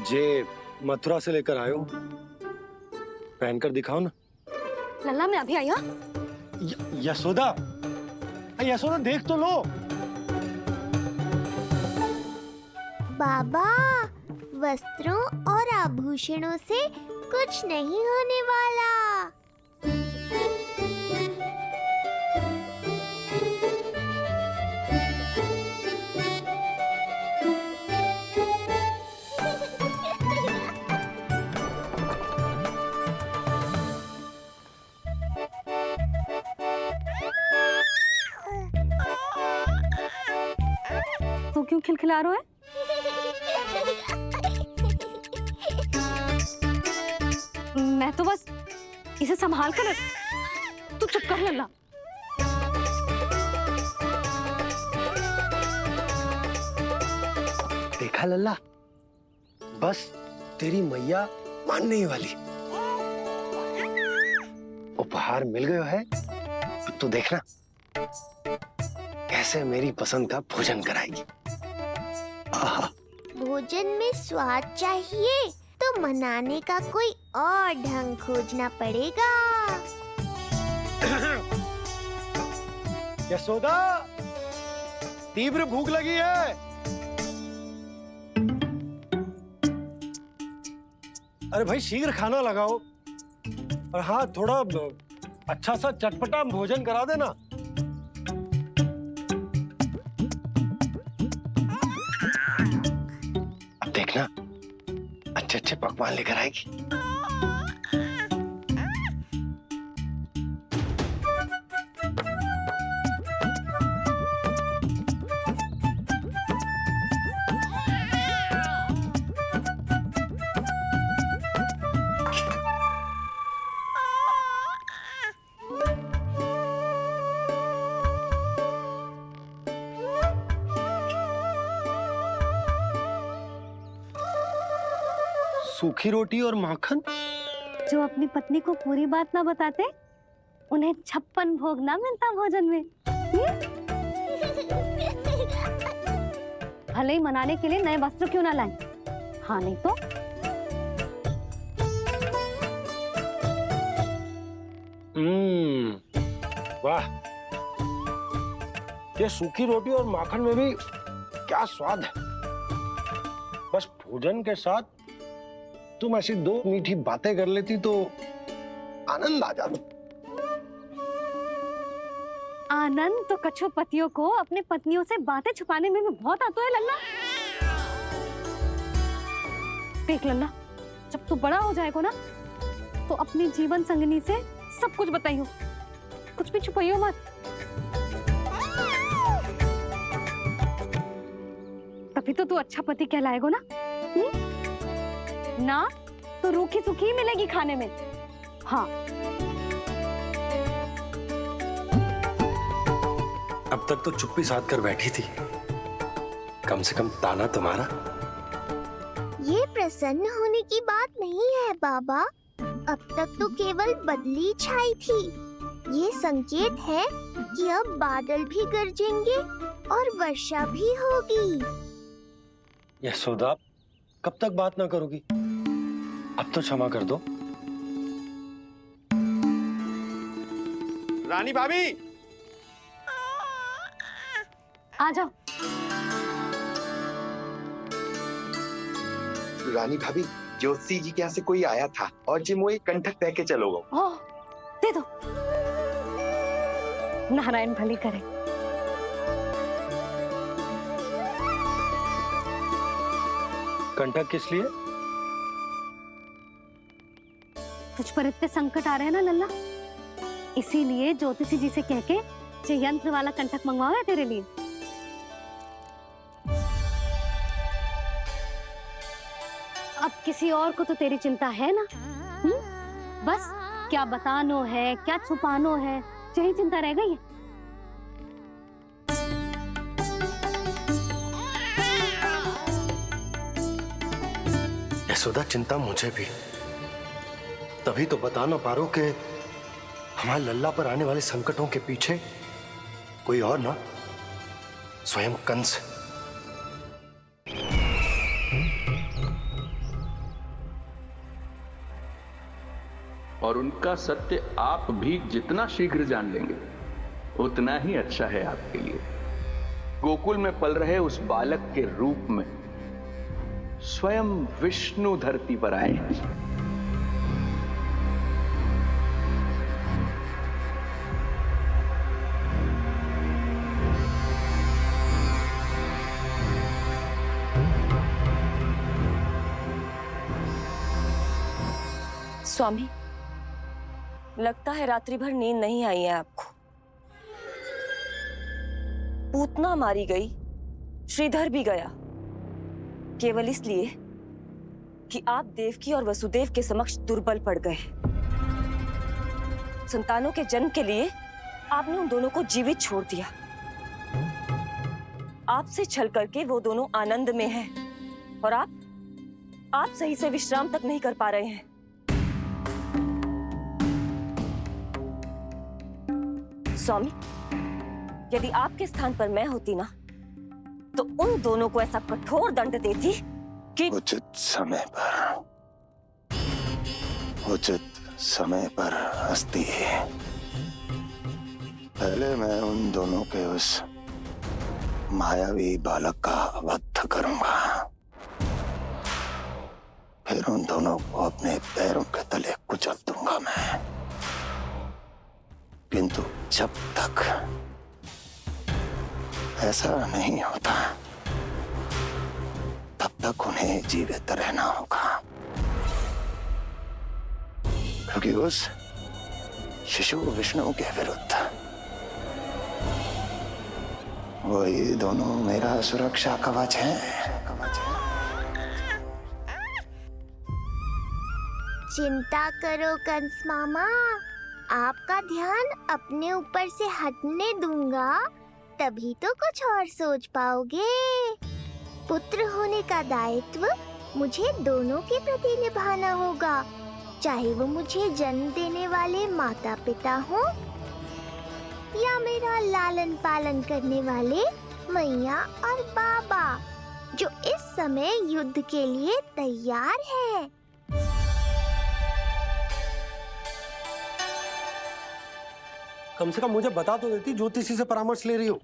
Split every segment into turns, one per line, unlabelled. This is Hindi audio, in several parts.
जे मथुरा से लेकर आयो, पहनकर दिखाओ ना।
लल्ला मैं अभी आई। हाँ
यशोदा, यशोदा देख तो लो।
बाबा, वस्त्रों और आभूषणों से कुछ नहीं होने वाला।
तू क्यों खिलखिला रहा है? मैं तो बस इसे संभाल कर तू चुप कर लल्ला।
देखा लल्ला, बस तेरी मैया मानने ही वाली। उपहार मिल गया है, अब तो देखना कैसे मेरी पसंद का भोजन कराएगी।
भोजन में स्वाद चाहिए तो मनाने का कोई और ढंग खोजना पड़ेगा।
यशोदा, तीव्र भूख लगी है। अरे भाई शीघ्र खाना लगाओ, और हाँ थोड़ा अच्छा सा चटपटा भोजन करा देना। अब देखना अच्छे अच्छे पकवान लेकर आएगी। सूखी रोटी और माखन।
जो अपनी पत्नी को पूरी बात ना बताते, उन्हें 56 भोग ना मिलता भोजन में। भले ही मनाने के लिए नए वस्त्र क्यों ना लाएं, हाँ नहीं तो
वाह, ये सूखी रोटी और माखन में भी क्या स्वाद है। बस भोजन के साथ तुम ऐसी दो मीठी बातें कर लेती तो आनंद आ जाता।
आनंद तो कछुआ पतियों को अपने पत्नियों से बातें छुपाने में भी बहुत आता है लल्ला। देख लल्ला, जब तू बड़ा हो जाएगा ना तो अपने जीवन संगनी से सब कुछ बताइयो, कुछ भी छुपाइयो मत। तभी तो तू अच्छा पति कहलाएगा ना। ना तो रूखी सूखी मिलेगी खाने में। हाँ
अब तक तो चुप्पी साध कर बैठी थी, कम से कम ताना तुम्हारा।
ये प्रसन्न होने की बात नहीं है बाबा, अब तक तो केवल बदली छाई थी। ये संकेत है कि अब बादल भी गरजेंगे और वर्षा भी होगी।
यशोदा, कब तक बात ना करोगी? अब तो क्षमा कर दो।
रानी भाभी,
आ जाओ।
रानी भाभी, ज्योति जी के यहाँ से कोई आया था और जी मुझे कंठक दे के चलो गो।
ओह, दे दो। नारायण भली करे।
कंठक किस लिए?
तुझ पर इतने संकट आ रहे हैं ना लल्ला, इसीलिए ज्योतिषी जी से कह के जो यंत्र वाला कंठक मंगवाओ है तेरे लिए। अब किसी और को तो तेरी चिंता है ना? बस क्या बतानो है, क्या छुपानो है, यही चिंता रह गई है।
यशोदा, चिंता मुझे भी। तभी तो बता ना पा रहा हूं कि हमारे लल्ला पर आने वाले संकटों के पीछे कोई और ना, स्वयं कंस।
और उनका सत्य आप भी जितना शीघ्र जान लेंगे उतना ही अच्छा है आपके लिए। गोकुल में पल रहे उस बालक के रूप में स्वयं विष्णु धरती पर आए हैं।
स्वामी, लगता है रात्रि भर नींद नहीं आई है आपको। पूतना मारी गई, श्रीधर भी गया, केवल इसलिए कि आप देवकी और वसुदेव के समक्ष दुर्बल पड़ गए। संतानों के जन्म के लिए आपने उन दोनों को जीवित छोड़ दिया। आपसे छल करके वो दोनों आनंद में हैं और आप सही से विश्राम तक नहीं कर पा रहे हैं। स्वामी, यदि आपके स्थान पर मैं होती ना तो उन दोनों को ऐसा कठोर दंड देती कि
उचित समय पर हस्ती। पहले मैं उन दोनों के उस मायावी बालक का वध करूंगा, फिर उन दोनों को अपने पैरों के तले कुचल दूंगा मैं। किंतु जब तक ऐसा नहीं होता तब तक उन्हें जीवित रहना होगा, क्योंकि उस शिशु विष्णु के विरुद्ध वही दोनों मेरा सुरक्षा कवच है।
चिंता करो कंस मामा, आपका ध्यान अपने ऊपर से हटने दूंगा, तभी तो कुछ और सोच पाओगे। पुत्र होने का दायित्व मुझे दोनों के प्रति निभाना होगा, चाहे वो मुझे जन्म देने वाले माता पिता हो या मेरा लालन पालन करने वाले मैया और बाबा, जो इस समय युद्ध के लिए तैयार है।
कम से कम मुझे बता तो देती, ज्योतिषी से परामर्श ले रही हो,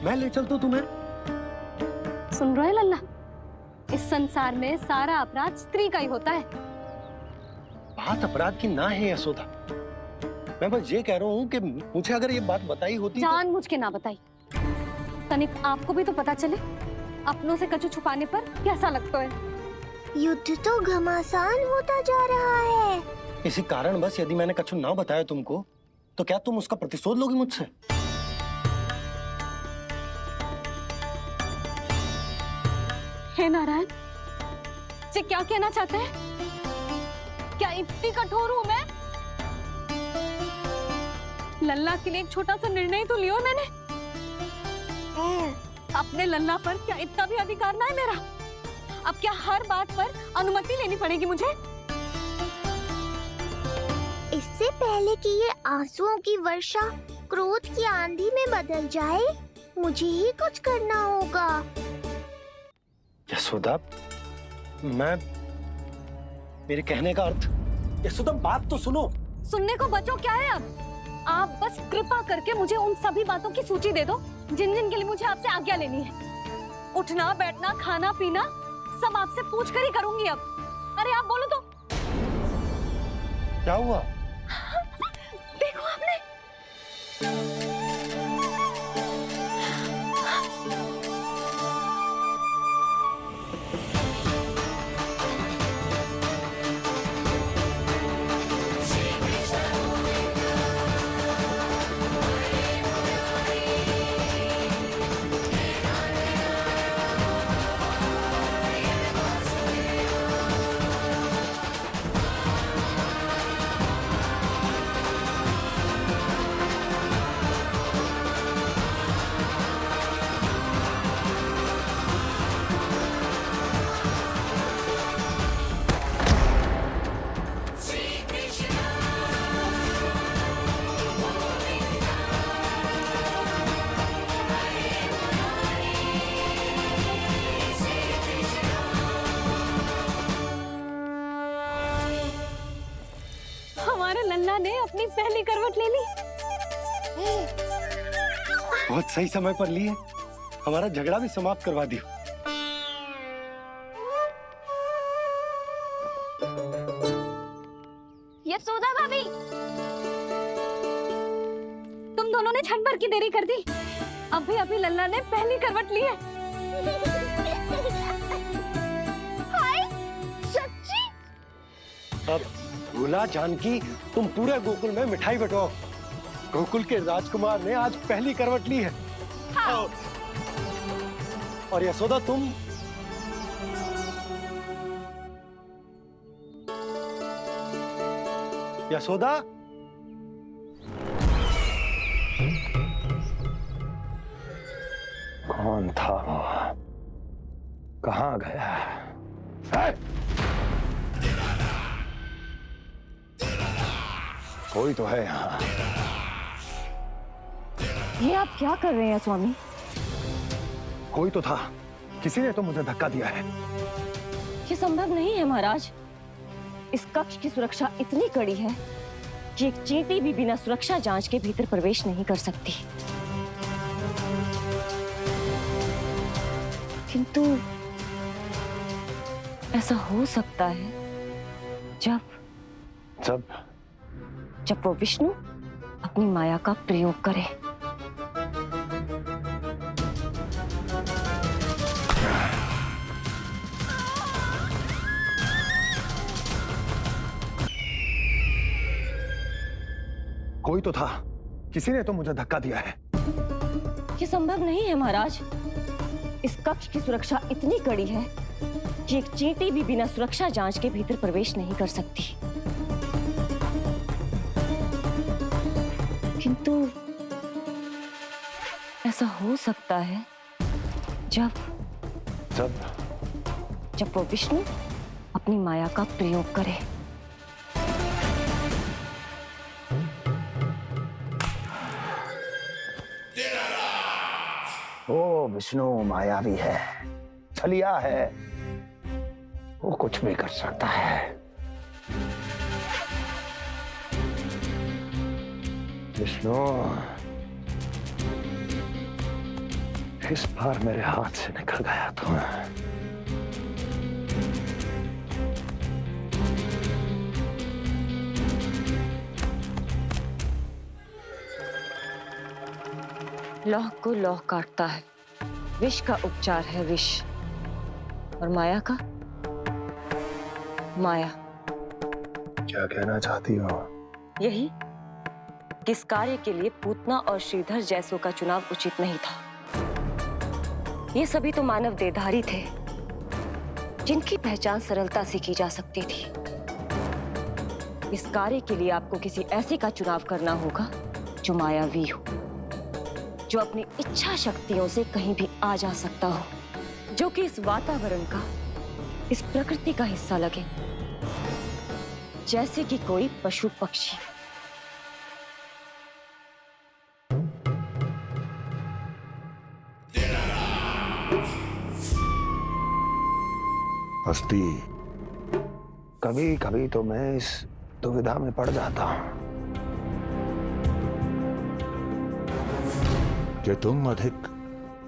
मैं ले चलता तुम्हें।
सुन रहे लल्ला, इस संसार में सारा अपराध स्त्री का ही होता है।
बात अपराध की ना है यशोदा, मैं बस ये कह रहा हूँ कि मुझे अगर ये बात बताई होती
जान मुझ के ना बताई, तनिक आपको भी तो पता चले अपनों से कछु छुपाने पर कैसा लगता है।
युद्ध तो घमासान होता जा रहा है।
इसी कारण बस यदि मैंने कछु ना बताया तुमको तो क्या तुम उसका प्रतिशोध लोगी मुझसे?
हे नारायण, जी क्या कहना चाहते हैं? क्या इतनी कठोर हूं मैं? लल्ला के लिए एक छोटा सा निर्णय तो लियो मैंने। अपने लल्ला पर क्या इतना भी अधिकार ना है मेरा? अब क्या हर बात पर अनुमति लेनी पड़ेगी मुझे?
इससे पहले कि ये आंसुओं की वर्षा क्रोध की आंधी में बदल जाए, मुझे ही कुछ करना होगा।
यशोदा, मेरे कहने का अर्थ, यशोदा बात तो सुनो।
सुनने को बचो क्या है अब? आप बस कृपा करके मुझे उन सभी बातों की सूची दे दो जिन जिन के लिए मुझे आपसे आज्ञा लेनी है। उठना बैठना खाना पीना सब आपसे पूछ कर ही करूंगी अब। अरे आप बोलो तो।
क्या हुआ?
देखो आपने। पहली करवट ले ली।
बहुत सही समय पर ली है, हमारा झगड़ा भी समाप्त करवा दियो।
यशोदा भाभी, तुम दोनों ने क्षण भर की देरी कर दी। अभी लल्ला ने पहली करवट ली है।
हाय, सच्ची?
अब भूला जानकी, तुम पूरे गोकुल में मिठाई बंटवाओ। गोकुल के राजकुमार ने आज पहली करवट ली है। हाँ। और यशोदा तुम यशोदा,
कौन था वो? कहाँ गया? है? कोई तो है यहाँ।
ये आप क्या कर रहे हैं स्वामी?
कोई तो था, किसी ने तो मुझे धक्का दिया है।
ये संभव नहीं है महाराज। इस कक्ष की सुरक्षा इतनी कड़ी है कि एक चींटी भी बिना सुरक्षा जांच के भीतर प्रवेश नहीं कर सकती। किंतु ऐसा हो सकता है जब वो विष्णु अपनी माया का प्रयोग करे।
कोई तो था, किसी ने तो मुझे धक्का दिया है।
ये संभव नहीं है महाराज। इस कक्ष की सुरक्षा इतनी कड़ी है कि एक चींटी भी बिना सुरक्षा जांच के भीतर प्रवेश नहीं कर सकती। किंतु ऐसा हो सकता है जब वो विष्णु अपनी माया का प्रयोग करे।
ओ विष्णु मायावी है, छलिया है, वो कुछ भी कर सकता है। विष्णु, इस बार मेरे हाथ से निकल गया तुम।
लौह को लौह काटता है, विष का उपचार है विष, और माया का माया।
क्या कहना चाहती हो?
यही कि इस कार्य के लिए पूतना और श्रीधर जैसों का चुनाव उचित नहीं था। ये सभी तो मानव देहधारी थे जिनकी पहचान सरलता से की जा सकती थी। इस कार्य के लिए आपको किसी ऐसे का चुनाव करना होगा जो मायावी हो, जो अपनी इच्छा शक्तियों से कहीं भी आ जा सकता हो, जो कि इस वातावरण का, इस प्रकृति का हिस्सा लगे, जैसे कि कोई पशु पक्षी।
हस्ती, कभी कभी तो मैं इस दुविधा में पड़ जाता हूं कि तुम अधिक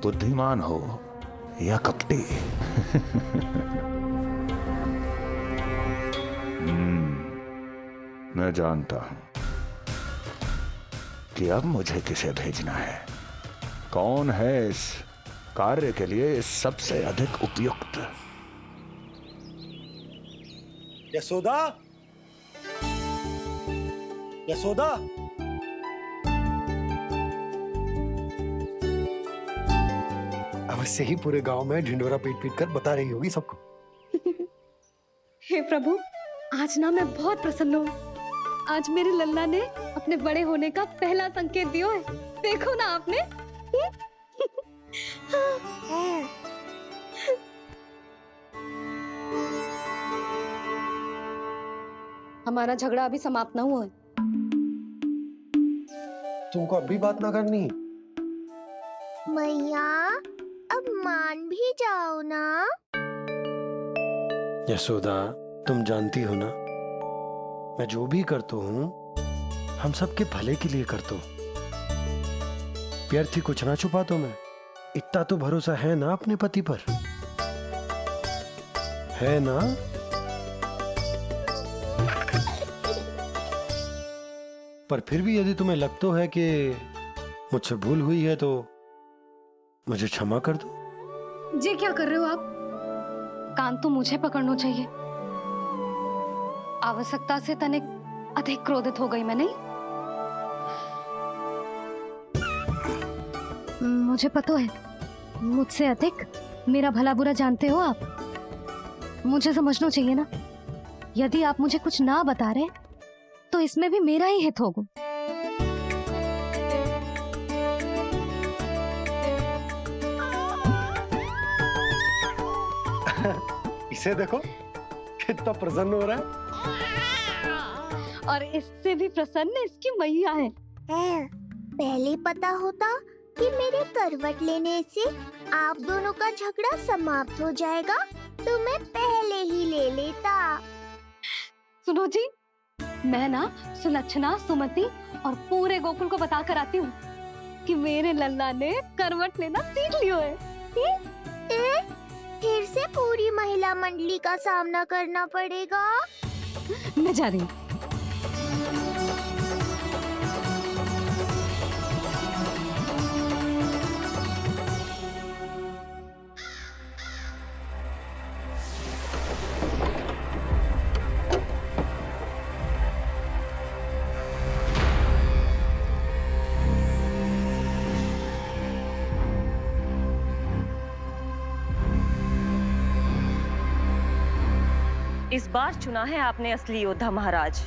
बुद्धिमान हो या कपटी। मैं जानता हूं कि अब मुझे किसे भेजना है, कौन है इस कार्य के लिए सबसे अधिक उपयुक्त।
यशोदा, यशोदा, अवश्य ही पूरे गांव में ढिंडोरा पीट पीट कर बता रही होगी सबको।
हे प्रभु, आज ना मैं बहुत प्रसन्न हूँ। आज मेरे लल्ला ने अपने बड़े होने का पहला संकेत दिया है। देखो ना आपने। हमारा झगड़ा अभी समाप्त ना हुआ है।
तुमको अब भी बात ना करनी?
मैया, अब मान भी जाओ ना।
यशोदा, तुम जानती हो ना, मैं जो भी करता हूँ हम सबके भले के लिए करता हूँ। व्यर्थ ही कुछ ना छुपा तो मैं। इतना तो भरोसा है ना अपने पति पर, है ना? पर फिर भी यदि तुम्हें लगता है कि मुझसे भूल हुई है तो मुझे क्षमा कर दो।
ये क्या कर रहे हो आप? कान तो मुझे पकड़ना चाहिए। आवश्यकता से तनिक अधिक क्रोधित हो गई मैं, नहीं? मुझे पता है, मुझसे अधिक मेरा भला बुरा जानते हो आप। मुझे समझना चाहिए ना, यदि आप मुझे कुछ ना बता रहे तो इसमें भी मेरा ही हित होगा।
इसे देखो कितना प्रसन्न हो रहा है।
और इससे भी प्रसन्न इसकी मैया है।
पहले पता होता कि मेरे करवट लेने से आप दोनों का झगड़ा समाप्त हो जाएगा तो मैं पहले ही ले लेता।
सुनो जी, मैं ना सुलक्षणा, सुमति और पूरे गोकुल को बता कर आती हूँ कि मेरे लल्ला ने करवट लेना सीख लियो है।
फिर से पूरी महिला मंडली का सामना करना पड़ेगा।
मैं जा रही हूँ।
इस बार चुना है आपने असली योद्धा महाराज।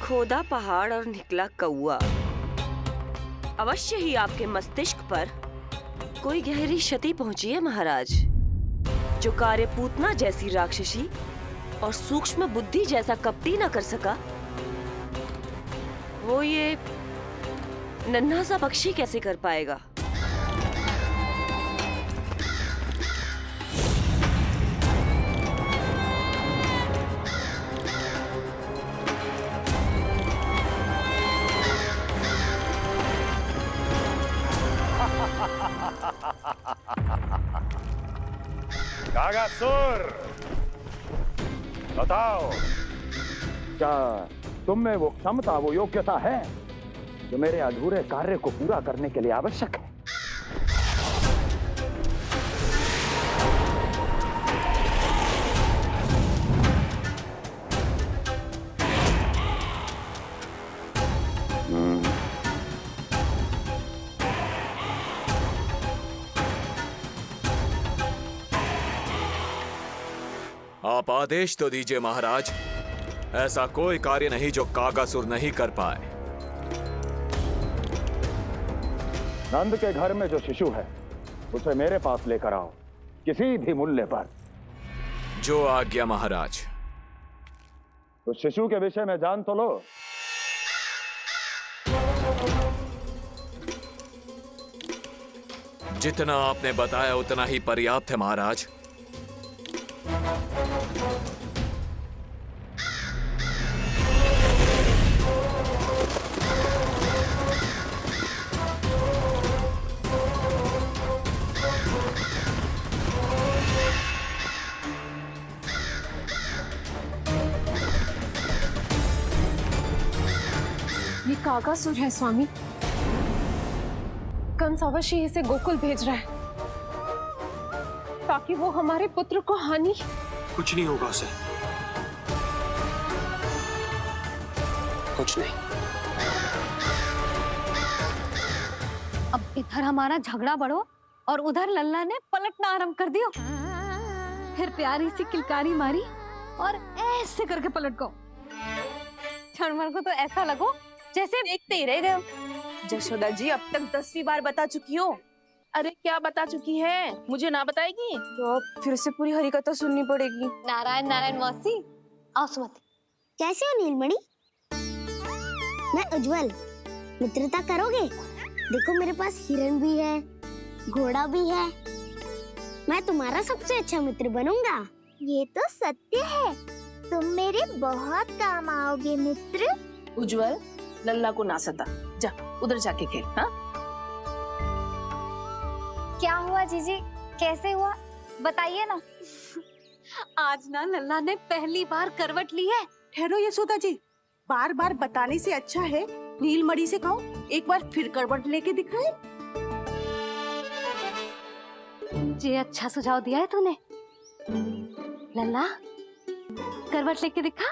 खोदा पहाड़ और निकला कौआ। अवश्य ही आपके मस्तिष्क पर कोई गहरी क्षति पहुंची है महाराज। जो कार्य पूतना जैसी राक्षसी और सूक्ष्म बुद्धि जैसा कपटी न कर सका, वो ये नन्हा सा पक्षी कैसे कर पाएगा?
कागासुर, बताओ, क्या तुम में वो क्षमता, वो योग्यता है जो मेरे अधूरे कार्य को पूरा करने के लिए आवश्यक है?
आप आदेश तो दीजिए महाराज। ऐसा कोई कार्य नहीं जो कागासुर नहीं कर पाए।
नंद के घर में जो शिशु है उसे मेरे पास लेकर आओ, किसी भी मूल्य पर।
जो आज्ञा महाराज।
तो शिशु के विषय में जान तो लो।
जितना आपने बताया उतना ही पर्याप्त है महाराज।
ये कागासुर है स्वामी। कंस अवश्य इसे गोकुल भेज रहा है ताकि वो हमारे पुत्र को हानि।
कुछ नहीं होगा उसे, कुछ नहीं।
अब इधर हमारा झगड़ा बढ़ो और उधर लल्ला ने पलटना आरंभ कर दियो। फिर प्यारी सी किलकारी मारी और ऐसे करके पलट गो। क्षणभर को तो ऐसा लगो जैसे
देखते ही रह गए। जशोदा जी अब तक 10वीं बार बता चुकी हो अरे क्या बता चुकी है, मुझे ना बताएगी?
तो अब फिर से पूरी हरिकथा सुननी पड़ेगी।
नारायण नारायण मौसी, आओ सुमति।
कैसे हो नीलमणि? मैं उज्जवल, मित्रता करोगे? देखो मेरे पास हिरन भी है, घोड़ा भी है। मैं तुम्हारा सबसे अच्छा मित्र बनूंगा। ये तो सत्य है, तुम मेरे बहुत काम आओगे मित्र।
उज्जवल, लल्ला को ना सता, जा उधर जाके खेल। हाँ,
क्या हुआ जीजी, कैसे हुआ बताइए ना। आज ना लल्ला ने पहली बार करवट ली है।
ठहरो यशोदा जी, बार बार बताने से अच्छा है नीलमणि से कहो एक बार फिर करवट लेके दिखाए।
ये अच्छा सुझाव दिया है तूने। लल्ला, करवट लेके दिखा।